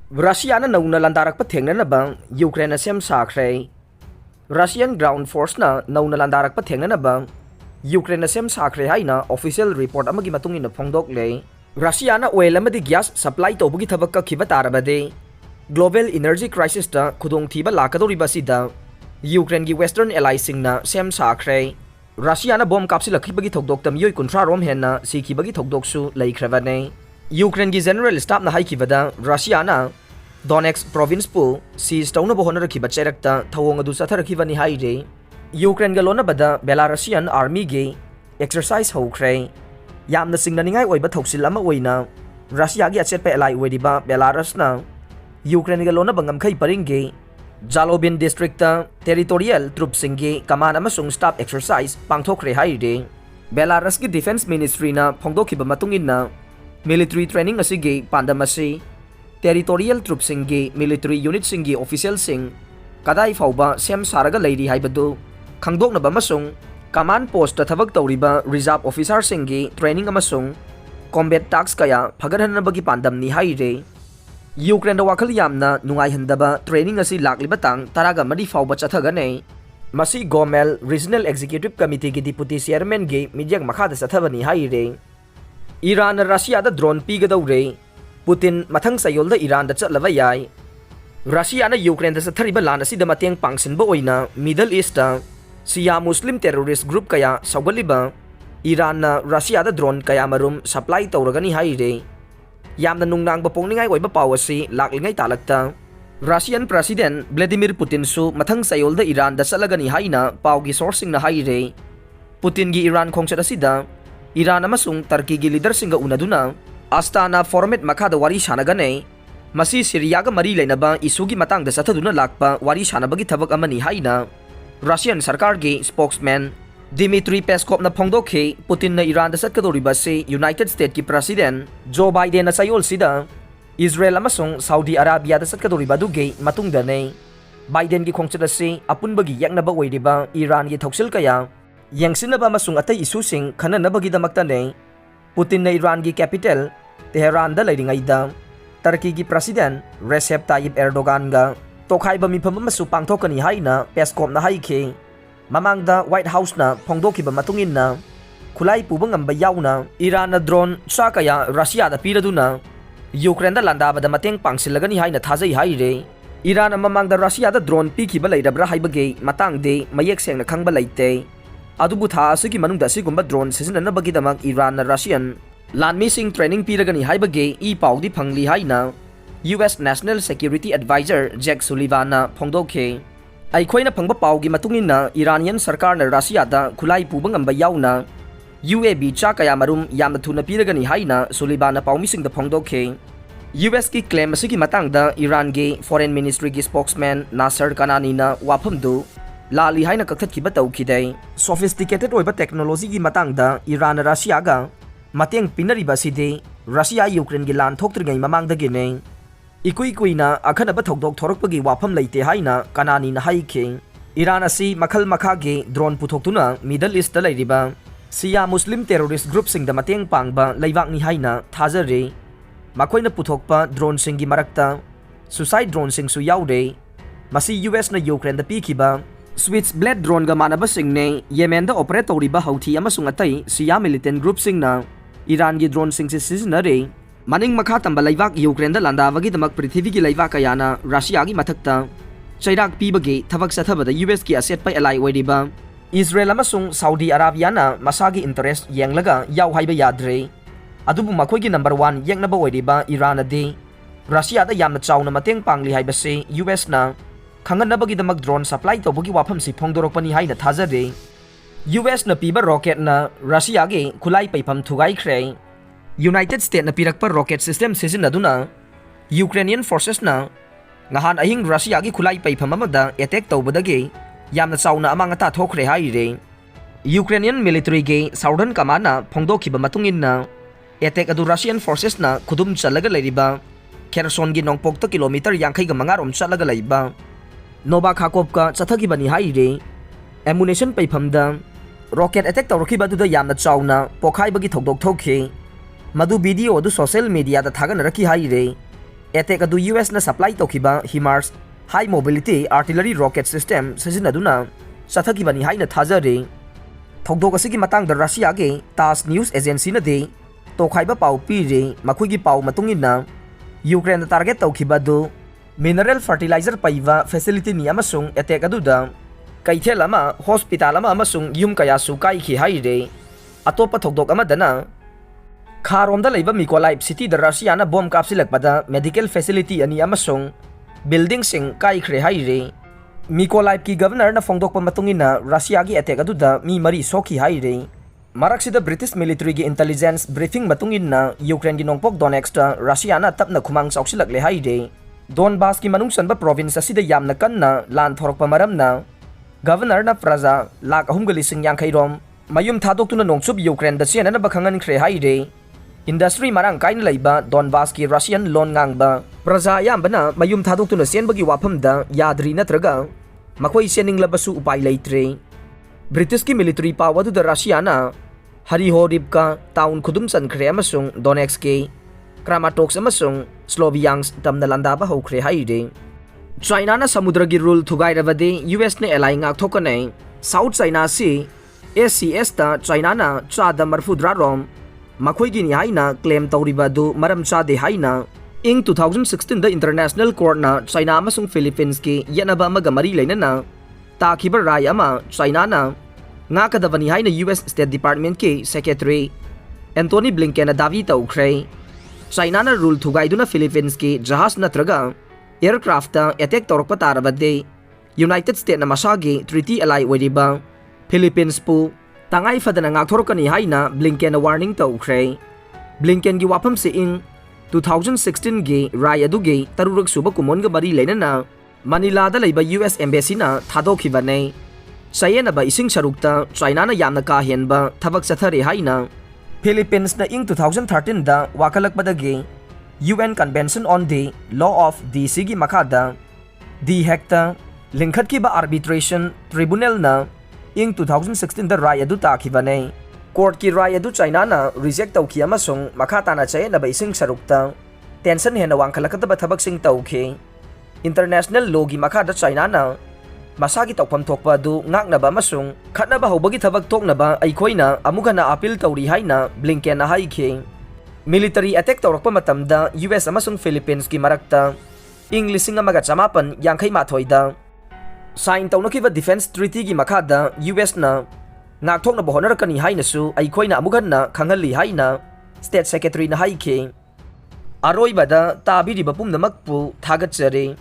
Russia na Nouna Landarakpa Thengnanaba, Ukraine sem Sakhre. Russian ground force na Nouna Landarakpa Thengnanaba, Ukraine sem Sakhre haina official report amagi matungin na phongdok le. Russia na oil amadi gas supply tawbugi thabak ka khiba tarabade. Global energy crisis ta khudong thiba lakadoriba sida Ukraine gi western allies sing na sem Sakhre. Russia na bomb kapsi lakhibagi thokdok tam yoi kunthra rom henna sikhibagi thokdok su laikhrabane. Ukraine gi general staff na haikibada Russia na Donetsk province pu seize tawna bo honor ki bacherakta thawong adu satharakibani haire. Ukraine ga lona bada Belarusian army ge exercise hokre. Yamna singnaningai oiba thoksil ama oina Russia gi achetpe alai oidiba Belarus na Ukraine ga lona bangam khai paringe Jalobin district ta territorial troops singe command amasung staff exercise pangthokre haire. Belarus gi defense ministry na phongdokhiba matungin na military training asige pandamasi territorial troops singe military unit singe official sing kadai fauba sem saraga leiri haibadu khangdoknaba amasung command post ta thabak tawriba reserve officer singe training amasung combat tasks kaya phagarhanabagi pandamni haire. Ukraine da wakhal yamna nungai handaba training asi lakliba tang taraga madi fauba chathagane. Masi Gomel Regional Executive Committee gi deputy chairman ge midyang makhada chathabani haire. Iran na Russia da drone pigadaure Putin mathang sayol da Iran da chatlaba yai. Russia na Ukraine da sathariba lan asi da mateng pangsinba oina Middle East ta Shia Muslim terrorist group kaya sawgaliba Iran na Russia da drone kaya marum supply tawragani haire. Yamna nungnang ba pongningai oiba pawasi laklingai talakta Russian President Vladimir Putin su mathang sayol da Iran da salagani haina pawgi sourcing na haire. Putin gi Iran khongchat asida Iran amasung Turkey gi leader singa unaduna Astana format makhada wari sanagane masi Syria ga mari lainaba isugi matang da sathaduna lakpa wari sanabagi thabak amani haina. Russian sarkar gi spokesman Dmitry Peskov na phongdokhe Putin na Iran da satkadoriba se United States ki President Joe Biden na sayol sida Israel amasung Saudi Arabia da satkadoriba duge matungda ne. Biden gi khongchat ase apunbagi yaknaba oidiba Iran gi thoksil kaya yangsinaba amasung atay isusing khananabagi damakta ne. Putin na Iran gi capital Tehran da leiringaida Turkey gi President Recep Tayyip Erdogan ga tokhaiba mifam amasu pangthokani haina Peskov na haikhe. Mamang da White House na phongdokhiba matungin na khulai puba ngamba yauna Iran na drone sa kaya Russia da piraduna Ukraine da landaba da mateng pangsilagani haina thajai haire. Iran mamang da Russia da drone pikhiba leirabra haibage matang de mayek sengna khangba leite. Adubu tha asigi manungda sigumba drone sisinanabagi damak Iran na Russian Lanmi sing training piragani haibage I paudi phangli haina US National Security Advisor Jack Sullivan na phongdokhe. Aikhoina phangba paugi matungin na Iranian sarkar na Russia da khulai puba ngamba yauna UAV cha kaya marum yamna thuna piragani haina Sullivan na paumising da phongdokhe. US ki claim asigi matang da Iran ge foreign ministry gi spokesman Nasser Kanani na waphamdu lali haina kakthakhiba tawkhidai. Sophisticated oiba technology gi matang da Iran na Russia ga mateng pinariba side Russia Ukraine gi lan thoktrigai mamang da ge ne. Ikui kuina akhanaba thokdok thorakpagi wafam leite haina Kanani na haikhe. Iran asi makhal makha ge drone puthoktuna Middle East ta leiriba Shia Muslim terrorist group sing da mateng pangba leibak ni haina thajare. Makhoina puthokpa drone sing gi marakta suicide drone sing su yaude. Masi US na Ukraine da pikhiba Switchblade drone ga manaba sing ne Yemen da operate tawriba hauthi amasung atai Shia militant group sing na Iran gi drone sing se sizinare. Maning makha tamba laibak Ukraine da landabagi damak prithvi gi laibak kayana Russia gi mathakta chairak pibage thabak sathabada US ki asset pai alai oidiba Israel amasung Saudi Arabia na masagi interest yenglaga yaw haiba yadre. Adubu makhoi gi number 1 yengnaba oidiba Iran ade Russia da yamna chawna mateng pangli haiba se US na khanganabagi damak drone supply tawbugi wafam si phongdorokpani haina thajare. US na piba rocket na Russia ge khulai paifam thugai khre. United States na pirakpa rocket system sisinaduna Ukrainian forces na ngahan ahing Russia gi khulai paifam amada attack tawbadage yamna chawna amang ata thokre haire. Ukrainian military ge Southern Command na phongdokhiba matungin na attack adu Russian forces na khudum chalaga leiriba Kherson gi nongpok ta kilometer 50 ga mangarom chalaga leiba Nova Kharkovka chathagibani haire. Ammunition paifam da rocket attack tawrakhiba du da yamna chawna pokhai bagi thokdok thokhe. Madu video du social media da thagan rakhi haire. Attack ꯑꯗꯨ US ꯅ supply ꯇꯧꯈꯤꯕ HIMARS High Mobility Artillery Rocket System ꯁꯤꯖꯤꯟꯅꯗꯨꯅ ꯆꯠꯊꯈꯤꯕꯅꯤ ꯍꯥꯏꯅ ꯊꯥꯖꯔꯤ꯫ ꯊꯧꯗꯣꯛ ꯑꯁꯤꯒꯤ ꯃꯇꯥꯡꯗ ꯔꯁꯤꯌꯥꯒꯤ ꯇꯥꯁ news ꯑꯦꯖꯦꯟꯁꯤꯅꯗꯤ ꯇꯣꯈꯥꯏꯕ ꯄꯥꯎ ꯄꯤꯔꯤ, ꯃꯈꯣꯏꯒꯤ ꯄꯥꯎ ꯃꯇꯨꯡ ꯏꯟꯅ ꯌꯨꯀ꯭ꯔꯦꯟꯗ ꯇꯥꯔꯒꯦꯠ ꯇꯧꯈꯤꯕ ꯑꯗꯨ ꯃꯤꯅꯔꯦꯜ ꯐꯔꯇꯤꯂꯥꯏꯖꯔ ꯄꯩꯕ ꯐꯦꯁꯤꯂꯤꯇꯤꯅꯤ ꯑꯃꯁꯨꯡ ꯑꯦꯇꯦꯛ ꯑꯗꯨꯗ ꯀꯩꯊꯦꯜ ꯑꯃ, ꯍꯣꯁꯄꯤꯇꯥꯜ ꯑꯃ ꯑꯃꯁꯨꯡ ꯌꯨꯝ ꯀꯌꯥꯁꯨ ꯀꯥꯏꯈꯤ ꯍꯥꯏꯔꯤ꯫ ꯑꯇꯣꯞꯄ ꯊꯧꯗꯣꯛ ꯑꯃꯗꯅ ꯈꯥꯔꯣꯝꯗ ꯂꯩꯕ ꯃꯤꯀꯣꯂꯥꯏꯚ ꯁꯤꯇꯤꯗ ꯔꯁꯤꯌꯥꯅ ꯕꯣꯝ ꯀꯥꯞꯁꯤꯜꯂꯛꯄꯗ ꯃꯦꯗꯤꯀꯦꯜ ꯐꯦꯁꯤꯂꯤꯇꯤ ꯑꯅꯤ ꯑꯃꯁꯨꯡ ꯕꯤꯜꯗꯤꯡꯁꯤꯡ ꯀꯥꯏꯈ꯭ꯔꯦ ꯍꯥꯏꯔꯤ꯫ ꯃꯤꯀꯣꯂꯥꯏꯚꯀꯤ ꯒꯕꯔꯅꯔꯅ ꯐꯣꯡꯗꯣꯛꯄ ꯃꯇꯨꯡ ꯏꯟꯅ ꯔꯁꯤꯌꯥꯒꯤ ꯑꯦꯇꯦꯛ ꯑꯗꯨꯗ ꯃꯤ 4 ꯁꯣꯛꯈꯤ ꯍꯥꯏꯔꯤ꯫ ꯃꯔꯛꯁꯤꯗ ꯕ꯭ꯔꯤꯇꯤꯁ ꯃꯤꯂꯤꯇꯔꯤꯒꯤ ꯏꯟꯇꯦꯂꯤꯖꯦꯟꯁ ꯕ꯭ꯔꯤꯐꯤꯡ ꯃꯇꯨꯡ ꯏꯟꯅ ꯌꯨꯀ꯭ꯔꯦꯟꯒꯤ ꯅꯣꯡꯄꯣꯛ ꯗꯣꯅꯦꯛꯁꯇ ꯔꯁꯤꯌꯥꯅ ꯇꯞꯅ ꯈꯨꯃꯥꯡ ꯆꯥꯎꯁꯤꯜꯂꯛꯂꯦ ꯍꯥꯏꯔꯤ꯫ ꯗꯣꯟꯕꯥꯁꯀꯤ ꯃꯅꯨꯡ ꯆꯟꯕ ꯄ꯭ꯔꯣꯚꯤꯟꯁ ꯑꯁꯤꯗ ꯌꯥꯝꯅ ꯀꯟꯅ ꯂꯥꯟ ꯊꯣꯔꯛꯄ ꯃꯔꯝꯅ ꯒꯕꯔꯅꯔꯅ ꯄ꯭ꯔꯖꯥ 3,50,000 ꯔꯣꯝ ꯃꯌꯨꯝ ꯊꯥꯗꯣꯛꯇꯨꯅ ꯅꯣꯡꯆꯨꯞ ꯌꯨꯀ꯭ꯔꯦꯟꯗ ꯆꯦꯟꯅꯅꯕ ꯈꯪꯍꯟꯈ꯭ꯔꯦ ꯍꯥꯏꯔꯤ꯫ ꯏꯟꯗꯁꯇ꯭ꯔꯤ ꯃꯔꯥꯡ ꯀꯥꯏꯅ ꯂꯩꯕ ꯗꯣꯟꯕꯥꯁꯀꯤ ꯔꯁꯤꯌꯟ ꯂꯣꯟ ꯉꯥꯡꯕ ꯄ꯭ꯔꯖꯥ ꯑꯌꯥꯝꯕꯅ ꯃꯌꯨꯝ ꯊꯥꯗꯣꯛꯇꯨꯅ ꯆꯦꯟꯕꯒꯤ ꯋꯥꯐꯝꯗ ꯌꯥꯗ꯭ꯔꯤ ꯅꯠꯇ꯭ꯔꯒ ꯃꯈꯣꯏ ꯆꯦꯟꯅꯤꯡꯂꯕꯁꯨ ꯎꯄꯥꯏ ꯂꯩꯇ꯭ꯔꯦ꯫ ꯕ꯭ꯔꯤꯇꯤꯁꯀꯤ ꯃꯤꯂꯤꯇꯔꯤ ꯄꯥꯎ ꯑꯗꯨꯗ ꯔꯁꯤꯌꯥꯅ ꯍꯔꯤꯍꯣꯔꯤꯚꯀꯥ ꯇꯥꯎꯟ ꯈꯨꯗꯨꯝ ꯆꯟꯈ꯭ꯔꯦ ꯑꯃꯁꯨꯡ ꯗꯣꯅꯦꯛꯁꯀꯤ ꯀ꯭ꯔꯥꯃꯥꯇꯣꯛꯁ ꯑꯃꯁꯨꯡ ꯁ꯭ꯂꯣꯚꯤꯌꯥꯟꯁ ꯇꯝꯅ ꯂꯥꯟꯗꯥꯕ ꯍꯧꯈ꯭ꯔꯦ ꯍꯥꯏꯔꯤ꯫ ꯆꯥꯏꯅꯥꯅ ꯁꯃꯨꯗ꯭ꯔꯒꯤ ꯔꯨꯜ ꯊꯨꯒꯥꯏꯔꯕꯗꯤ USꯅ ꯑꯦꯂꯥꯏ ꯉꯥꯛꯊꯣꯛꯀꯅꯤ꯫ ꯁꯥꯎꯊ ꯆꯥꯏꯅꯥ ꯁꯤ SCSꯇ ꯆꯥꯏꯅꯥꯅ 40% ꯔꯣꯝ ꯃꯈꯣꯏꯒꯤꯅꯤ ꯍꯥꯏꯅ ꯀ꯭ꯂꯦꯝ ꯇꯧꯔꯤꯕ ꯑꯗꯨ ꯃꯔꯝ ꯆꯥꯗꯦ ꯍꯥꯏꯅ ꯏꯪ 2016ꯗ ꯏꯟꯇꯔꯅꯦꯁꯅꯦꯜ ꯀꯣꯔꯠꯅ ꯆꯥꯏꯅꯥ ꯑꯃꯁꯨꯡ ꯐꯤꯂꯤꯄꯤꯟꯁꯀꯤ ꯌꯦꯠꯅꯕ ꯑꯃꯒ ꯃꯔꯤ ꯂꯩꯅꯅ ꯇꯥꯈꯤꯕ ꯔꯥꯏ ꯑꯃ ꯆꯥꯏꯅꯥꯅ ꯉꯥꯛꯀꯗꯕꯅꯤ ꯍꯥꯏꯅ US ꯁ꯭ꯇꯦꯠ ꯗꯤꯄꯥꯔꯠꯃꯦꯟꯠꯀꯤ ꯁꯦꯀ꯭ꯔꯦꯇꯔꯤ ꯑꯦꯟꯇꯣꯅꯤ ꯕ꯭ꯂꯤꯡꯀꯦꯟꯅ ꯗꯥꯕꯤ ꯇꯧꯈ꯭ꯔꯦ꯫ ꯆꯥꯏꯅꯥꯅ ꯔꯨꯜ ꯊꯨꯒꯥꯏꯗꯨꯅ ꯐꯤꯂꯤꯄꯤꯟꯁꯀꯤ ꯖꯍꯥꯖ ꯅꯠꯇ꯭ꯔꯒ ꯑꯦꯌꯔꯀ꯭ꯔꯥꯐꯇ ꯑꯦꯇꯦꯛ ꯇꯧꯔꯛꯄ ꯇꯥꯔꯕꯗꯤ ꯌꯨꯅꯥꯏꯇꯦꯗ ꯁ꯭ꯇꯦꯠꯅ ꯃꯁꯥꯒꯤ ꯇ꯭ꯔꯤꯇꯤ ꯑꯦꯂꯥꯏ ꯑꯣꯏꯔꯤꯕ ꯐꯤꯂꯤꯄꯤꯟꯁꯄꯨ ꯇꯉꯥꯏ ꯐꯗꯅ ꯉꯥꯛꯊꯣꯔꯛꯀꯅꯤ ꯍꯥꯏꯅ ꯕ꯭ꯂꯤꯡꯀꯦꯟꯅ ꯋꯥꯔꯅꯤꯡ ꯇꯧꯈ꯭ꯔꯦ꯫ ꯕ꯭ꯂꯤꯡꯀꯦꯟꯒꯤ ꯋꯥꯐꯝꯁꯤ ꯏꯪ 2016ꯒꯤ ꯔꯥꯏ ꯑꯗꯨꯒꯤ 3ꯔꯛ ꯁꯨꯕ ꯀꯨꯝꯑꯣꯟꯒ ꯃꯔꯤ ꯂꯩꯅꯅ ꯃꯅꯤꯂꯥꯗ ꯂꯩꯕ US ꯑꯦꯝꯕꯦꯁꯤꯅ ꯊꯥꯗꯣꯛꯈꯤꯕꯅꯤ꯫ ꯆꯌꯦꯠꯅꯕ ꯏꯁꯤꯡ ꯁꯔꯨꯛꯇ ꯆꯥꯏꯅꯥꯅ ꯌꯥꯝꯅ ꯀꯥ ꯍꯦꯟꯕ ꯊꯕꯛ ꯆꯠꯊꯔꯦ ꯍꯥꯏꯅ ꯐꯤꯂꯤꯄꯤꯟꯁꯅ ꯏꯪ 2013ꯗ ꯋꯥꯀꯠꯂꯛꯄꯗꯒꯤ UN Convention on the Law of the Seaꯒꯤ ꯃꯈꯥꯗ ꯗꯤ ꯍꯦꯛꯇ ꯂꯤꯡꯈꯠꯈꯤꯕ ꯑꯥꯔꯕꯤꯇ꯭ꯔꯦꯁꯟ ꯇ꯭ꯔꯤꯕꯨꯅꯦꯜꯅ ꯏꯪ 2016ꯗ ꯔꯥꯏ ꯑꯗꯨ ꯇꯥꯈꯤꯕꯅꯤ꯫ ꯀꯣꯔꯠꯀꯤ ꯔꯥꯏ ꯑꯗꯨ ꯆꯥꯏꯅꯥꯅ ꯔꯤꯖꯦꯛ ꯇꯧꯈꯤ ꯑꯃꯁꯨꯡ ꯃꯈꯥ ꯇꯥꯅ ꯆꯌꯦꯠꯅꯕ ꯏꯁꯤꯡ ꯁꯔꯨꯛꯇ ꯇꯦꯟꯁꯟ ꯍꯦꯟꯅ ꯋꯥꯡꯈꯠꯂꯛꯀꯗꯕ ꯊꯕꯛꯁꯤꯡ ꯇꯧꯈꯤ꯫ ꯏꯟꯇꯔꯅꯦꯁꯅꯦꯜ ꯂꯣꯒꯤ ꯃꯈꯥꯗ ꯆꯥꯏꯅꯥꯅ ꯃꯁꯥꯒꯤ ꯇꯧꯐꯝ ꯊꯣꯛꯄ ꯑꯗꯨ ꯉꯥꯛꯅꯕ ꯑꯃꯁꯨꯡ ꯈꯠꯅꯕ ꯍꯧꯕꯒꯤ ꯊꯕꯛ ꯇꯣꯛꯅꯕ ꯑꯩꯈꯣꯏꯅ ꯑꯃꯨꯛ ꯍꯟꯅ ꯑꯄꯤꯜ ꯇꯧꯔꯤ ꯍꯥꯏꯅ ꯕ꯭ꯂꯤꯡꯀꯦꯟꯅ ꯍꯥꯏꯈꯤ꯫ ꯃꯤꯂꯤꯇꯔꯤ ꯑꯦꯇꯦꯛ ꯇꯧꯔꯛꯄ ꯃꯇꯝꯗ US ꯑꯃꯁꯨꯡ ꯐꯤꯂꯤꯄꯤꯟꯁꯀꯤ ꯃꯔꯛꯇ ꯏꯪ 1991ꯗ ꯁꯥꯏꯟ ꯇꯧꯅꯈꯤꯕ ꯗꯤꯐꯦꯟꯁ ꯇ꯭ꯔꯤꯇꯤꯒꯤ ꯃꯈꯥꯗ USꯅ ꯉꯥꯛꯊꯣꯛꯅꯕ ꯍꯣꯠꯅꯔꯛꯀꯅꯤ ꯍꯥꯏꯅꯁꯨ ꯑꯩꯈꯣꯏꯅ ꯑꯃꯨꯛ ꯍꯟꯅ ꯈꯪꯍꯜꯂꯤ ꯍꯥꯏꯅ ꯁ꯭ꯇꯦꯠ ꯁꯦꯀ꯭ꯔꯦꯇꯔꯤꯅ ꯍꯥꯏꯈꯤ꯫ ꯑꯔꯣꯏꯕꯗ ꯇꯥꯕꯤꯔꯤꯕ ꯄꯨꯝꯅꯃꯛꯄꯨ ꯊꯥꯒꯠꯆꯔꯤ꯫